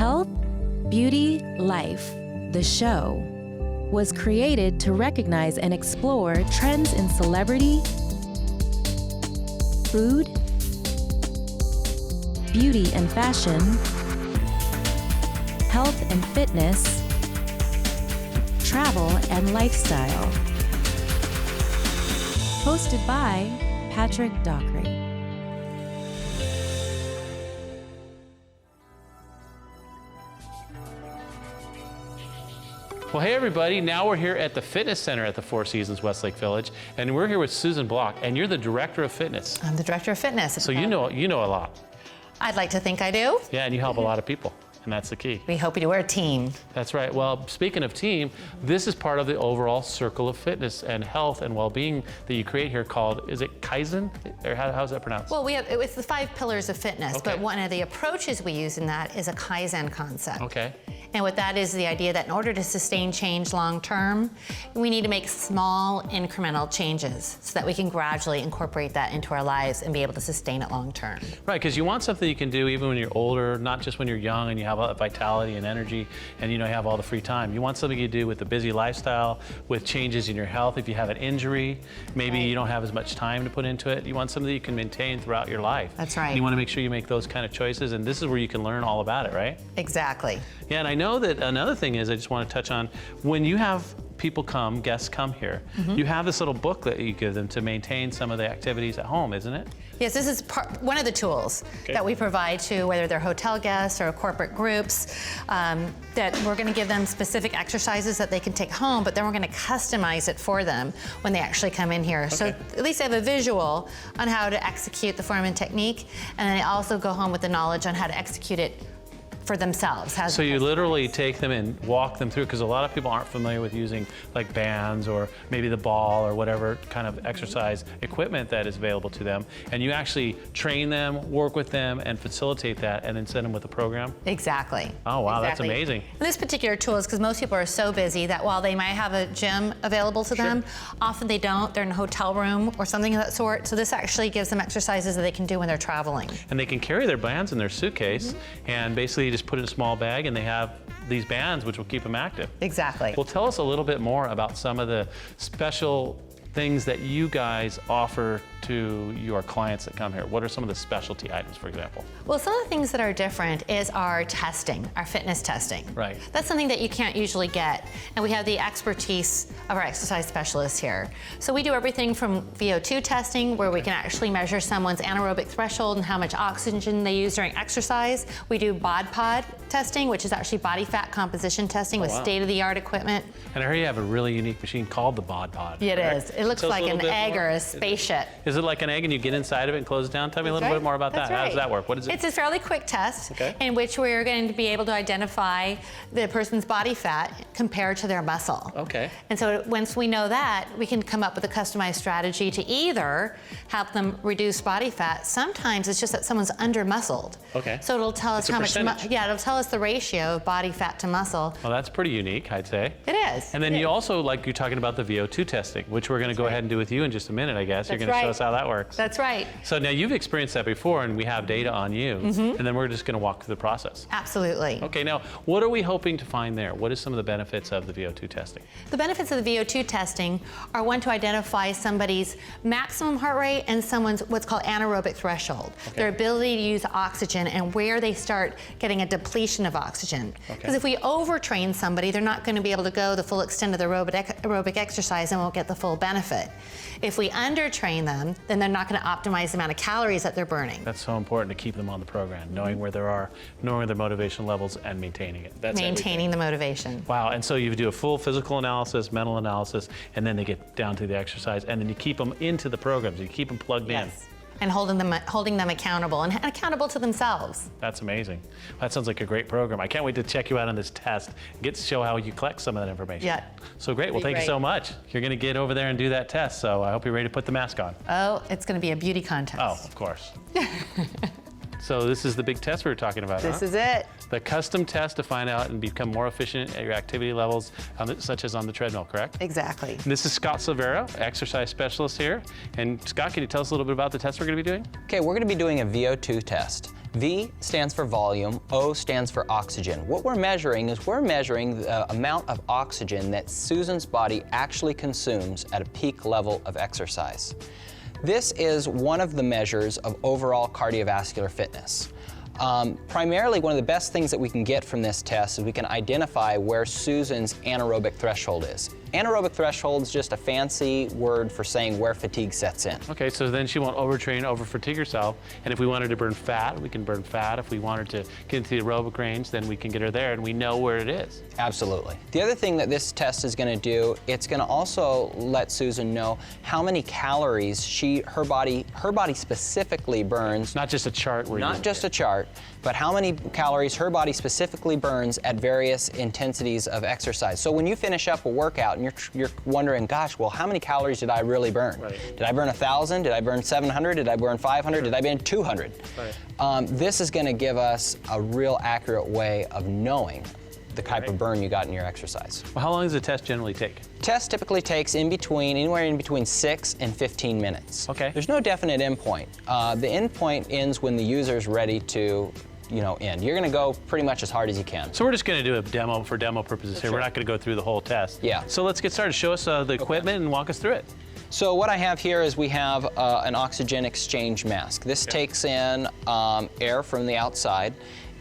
Health, Beauty, Life, the show, was created to recognize and explore trends in celebrity, food, beauty and fashion, health and fitness, travel and lifestyle. Hosted by Patrick Dockery. Well, hey everybody, now we're here at the Fitness Center at the Four Seasons Westlake Village, and we're here with Susan Block, and you're the Director of Fitness. I'm the Director of Fitness. So you know a lot. I'd like to think I do. Yeah, and you help a lot of people, and that's the key. We hope you do. We're a team. That's right. Well, speaking of team, this is part of the overall circle of fitness and health and well-being that you create here called, is it Kaizen? Or how's that pronounced? Well, it's the 5 pillars of fitness, Okay. but one of the approaches we use in that is a Kaizen concept. Okay. And what that is the idea that in order to sustain change long term, we need to make small incremental changes so that we can gradually incorporate that into our lives and be able to sustain it long term. Right, because you want something you can do even when you're older, not just when you're young and you have a vitality and energy and you have all the free time. You want something you do with a busy lifestyle, with changes in your health. If you have an injury, maybe you don't have as much time to put into it. You want something that you can maintain throughout your life. That's right. And you want to make sure you make those kind of choices, and this is where you can learn all about it, right? Exactly. Yeah, and I know that another thing is, I just want to touch on, when you have people come, guests come here, you have this little booklet that you give them to maintain some of the activities at home, isn't it? Yes, this is one of the tools that we provide to whether they're hotel guests or corporate groups, that we're going to give them specific exercises that they can take home, but then we're going to customize it for them when they actually come in here. So at least they have a visual on how to execute the form and technique, and then they also go home with the knowledge on how to execute it for themselves. So you literally take them and walk them through, because a lot of people aren't familiar with using like bands or maybe the ball or whatever kind of exercise equipment that is available to them, and you actually train them, work with them, and facilitate that, and then send them with a program? Exactly. Oh wow, exactly. That's amazing. And this particular tool is because most people are so busy that while they might have a gym available to them, often they don't. They're in a hotel room or something of that sort. So this actually gives them exercises that they can do when they're traveling. And they can carry their bands in their suitcase and basically just put it in a small bag, and they have these bands which will keep them active. Exactly. Well, tell us a little bit more about some of the special things that you guys offer to your clients that come here. What are some of the specialty items, for example? Well, some of the things that are different is our testing, our fitness testing. Right. That's something that you can't usually get, and we have the expertise of our exercise specialists here. So we do everything from VO2 testing, where we can actually measure someone's anaerobic threshold and how much oxygen they use during exercise. We do BOD testing, which is actually body fat composition testing with state-of-the-art equipment. And I heard you have a really unique machine called the BOD. It is. It looks like an egg or a spaceship. Is it like an egg and you get inside of it and close it down? Tell me a little bit more about that. How does that work? What is it? It's a fairly quick test in which we're going to be able to identify the person's body fat compared to their muscle. Okay. And so once we know that, we can come up with a customized strategy to either help them reduce body fat. Sometimes it's just that someone's under-muscled. Okay. So it'll tell us how much, it'll tell us the ratio of body fat to muscle. Well, that's pretty unique, I'd say. It is. And then you also, like you're talking about the VO2 testing, which we're going to go ahead and do with you in just a minute, I guess. You're going to show us how that works. That's right. So now you've experienced that before, and we have data on you, and then we're just going to walk through the process. Absolutely. Okay, now what are we hoping to find there? What is some of the benefits of the VO2 testing? The benefits of the VO2 testing are one, to identify somebody's maximum heart rate and someone's what's called anaerobic threshold, their ability to use oxygen and where they start getting a depletion of oxygen. Because if we overtrain somebody, they're not going to be able to go the full extent of the aerobic exercise and won't get the full benefit. If we undertrain them, then they're not going to optimize the amount of calories that they're burning. That's so important to keep them on the program, knowing where they are, knowing their motivation levels, and maintaining it. That's maintaining the motivation. Wow, and so you do a full physical analysis, mental analysis, and then they get down to the exercise, and then you keep them into the programs, you keep them plugged in. And holding them accountable and accountable to themselves. That's amazing. That sounds like a great program. I can't wait to check you out on this test and get to show how you collect some of that information. Yeah. So great. Well, thank you so much. You're going to get over there and do that test, so I hope you're ready to put the mask on. Oh, it's going to be a beauty contest. Oh, of course. So this is the big test we were talking about, This is it. The custom test to find out and become more efficient at your activity levels, such as on the treadmill, correct? Exactly. And this is Scott Silvero, exercise specialist here. And Scott, can you tell us a little bit about the test we're going to be doing? Okay, we're going to be doing a VO2 test. V stands for volume, O stands for oxygen. What we're measuring is we're measuring the amount of oxygen that Susan's body actually consumes at a peak level of exercise. This is one of the measures of overall cardiovascular fitness. Primarily, one of the best things that we can get from this test is we can identify where Susan's anaerobic threshold is. Anaerobic threshold is just a fancy word for saying where fatigue sets in. Okay, so then she won't overtrain, over-fatigue herself. And if we wanted to burn fat, we can burn fat. If we wanted to get into the aerobic range, then we can get her there, and we know where it is. Absolutely. The other thing that this test is going to do, it's going to also let Susan know how many calories her body specifically burns. Not just a chart. Not just a chart, but how many calories her body specifically burns at various intensities of exercise. So when you finish up a workout and you're wondering, gosh, well, how many calories did I really burn? Right. Did I burn 1,000? Did I burn 700? Did I burn 500? Sure. Did I burn 200? Right. This is going to give us a real accurate way of knowing the type of burn you got in your exercise. Well, how long does the test generally take? Test typically takes anywhere in between 6 and 15 minutes. Okay. There's no definite endpoint. The endpoint ends when the user's ready to end. You're going to go pretty much as hard as you can. So we're just going to do a demo for demo purposes here. Sure. We're not going to go through the whole test. Yeah. So let's get started. Show us the equipment and walk us through it. So what I have here is we have an oxygen exchange mask. This takes in air from the outside,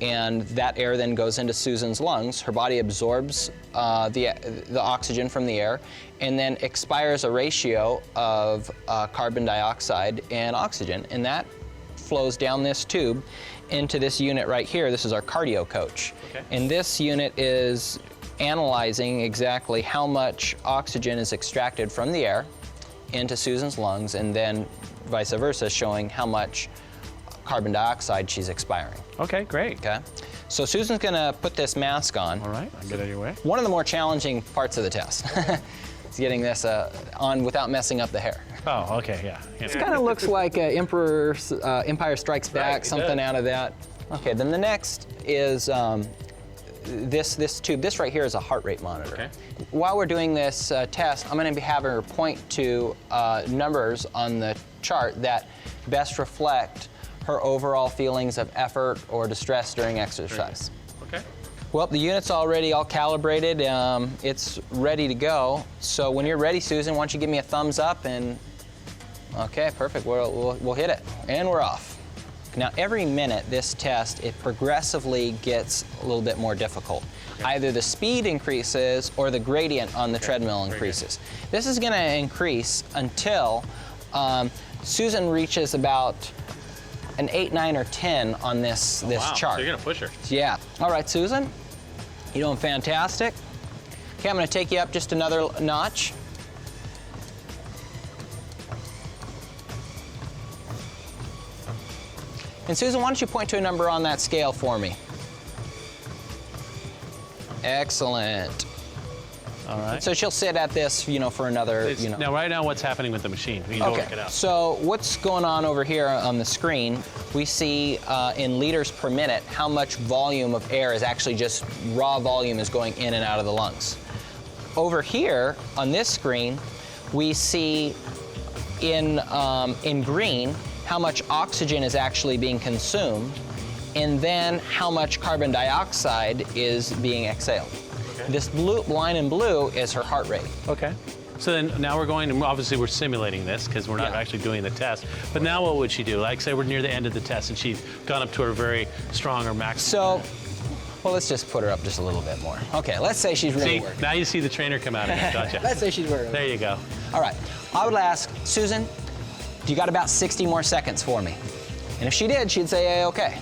and that air then goes into Susan's lungs. Her body absorbs the oxygen from the air and then expires a ratio of carbon dioxide and oxygen, and that flows down this tube into this unit right here. This is our cardio coach. Okay. And this unit is analyzing exactly how much oxygen is extracted from the air into Susan's lungs, and then vice versa, showing how much carbon dioxide she's expiring. Okay, great. Okay, so Susan's gonna put this mask on. All right, I'll get out of your way. One of the more challenging parts of the test is getting this on without messing up the hair. Oh, okay, yeah. It kind of looks like Empire Strikes Back, Right, it something does. out of that. Okay, then the next is this tube. This right here is a heart rate monitor. Okay. While we're doing this test, I'm going to be having her point to numbers on the chart that best reflect her overall feelings of effort or distress during exercise. Okay. Well, the unit's already all calibrated. It's ready to go. So when you're ready, Susan, why don't you give me a thumbs up and, okay, perfect, we'll hit it. And we're off. Now, every minute this test, it progressively gets a little bit more difficult. Okay. Either the speed increases or the gradient on the treadmill increases. This is gonna increase until Susan reaches about an 8, 9, or 10 on this Wow, chart. so you're gonna push her. Yeah. All right, Susan, you're doing fantastic. Okay, I'm gonna take you up just another notch. And Susan, why don't you point to a number on that scale for me? Excellent. All right. So she'll sit at this, for another, Now, right now, what's happening with the machine? You don't work it out. So what's going on over here on the screen, we see in liters per minute how much volume of air is actually just raw volume is going in and out of the lungs. Over here on this screen, we see in green how much oxygen is actually being consumed, and then how much carbon dioxide is being exhaled. Okay. This line in blue is her heart rate. Okay. So then now we're going to, obviously we're simulating this because we're not actually doing the test, but now what would she do? Like say we're near the end of the test and she's gone up to her very strong or maximum. So, well, let's just put her up just a little bit more. Okay, let's say she's really working. Now you see the trainer come out of it, gotcha. Let's say she's working. There you go. All right, I would ask, Susan, you got about 60 more seconds for me? And if she did, she'd say, hey, okay.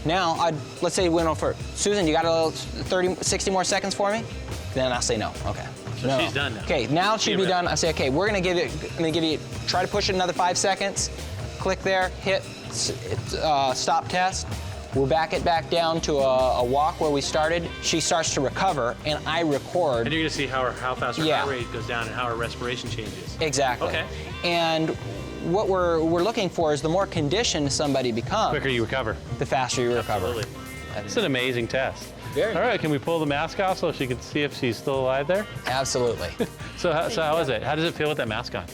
Now, let's say we went over, Susan, you got a little 60 more seconds for me? Then I'll say no, okay. So no. she's done now. Okay, now she'd be done. I say, okay, I'm gonna give you, try to push it another 5 seconds. Click there, hit stop test. We'll back it back down to a walk where we started. She starts to recover, and I record. And you're gonna see how fast her heart rate goes down and how her respiration changes. Exactly. Okay. And what we're looking for is the more conditioned somebody becomes, The quicker you recover. the faster you recover. Absolutely. It's an amazing test. Very All right, can we pull the mask off so she can see if she's still alive there? Absolutely. So how is it? How does it feel with that mask on?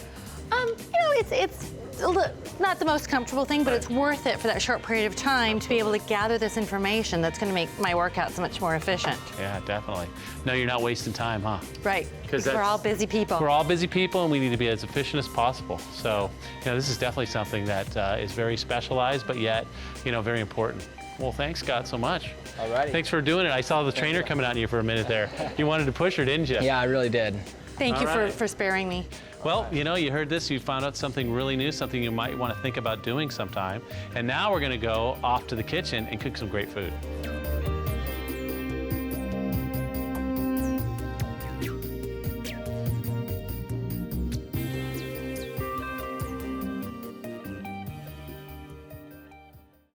It's not the most comfortable thing, but it's worth it for that short period of time to be able to gather this information that's going to make my workouts much more efficient. Yeah, definitely. No, you're not wasting time, huh? Right, because we're all busy people. We're all busy people, and we need to be as efficient as possible. So, this is definitely something that is very specialized, but yet, very important. Well, thanks, Scott, so much. All righty. Thanks for doing it. I saw the trainer coming at you for a minute there. You wanted to push her, didn't you? Yeah, I really did. Thank you right. for sparing me. Well, you heard this, you found out something really new, something you might want to think about doing sometime. And now we're going to go off to the kitchen and cook some great food.